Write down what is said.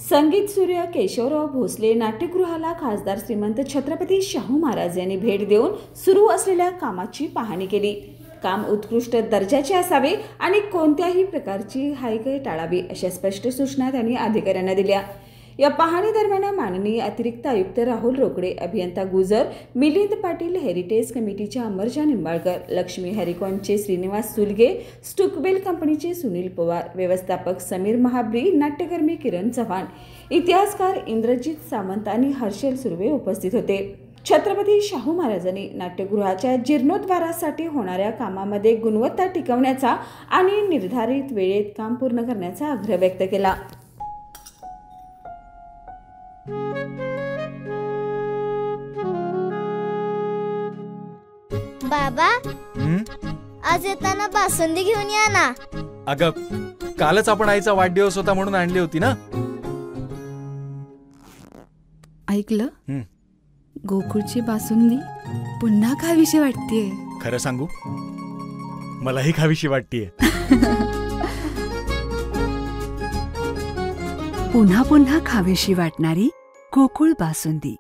संगीत सूर्य केशवराव भोसले नाट्यगृहाला खासदार श्रीमंत छत्रपती शाहू महाराज यांनी भेट देऊन सुरू असलेल्या कामाची पाहणी केली। काम उत्कृष्ट दर्जाचे असावे आणि कोणत्याही प्रकारची हायगय टाळावी अशा स्पष्ट सूचना त्यांनी अधिकाऱ्यांना दिल्या। या पाहणी दरम्यान माननीय अतिरिक्त आयुक्त राहुल रोकडे, अभियंता गुजर, मिलिंद पाटील, हेरिटेज कमिटीच्या अमरजा निंबाळकर, लक्ष्मी हरिकॉनचे श्रीनिवास सुलगे, स्टुकबेल कंपनीचे सुनील पवार, व्यवस्थापक समीर महाब्री, नाट्यकर्मी किरण चव्हाण, इतिहासकार इंद्रजित सामंत आणि हर्षल सुर्वे उपस्थित होते। छत्रपती शाहू महाराजांनी नाट्यगृहाच्या जीर्णोद्धारासाठी होणाऱ्या कामामध्ये गुणवत्ता टिकवण्याचा आणि निर्धारित वेळेत काम पूर्ण करण्याचा आग्रह व्यक्त केला। बाबा, आज येताना बासुंदी घेऊन या ना। अगं, कालच आपण आईचा वाढदिवस होता म्हणून आणली होती ना। ऐकलं, गोकुळची बासुंदी पुन्हा खावीशी वाटतेय। खरं सांगू, मलाही खावीशी वाटतेय। पुन्हा पुन्हा खावीशी वाटणारी गोकुळ बासुंदी।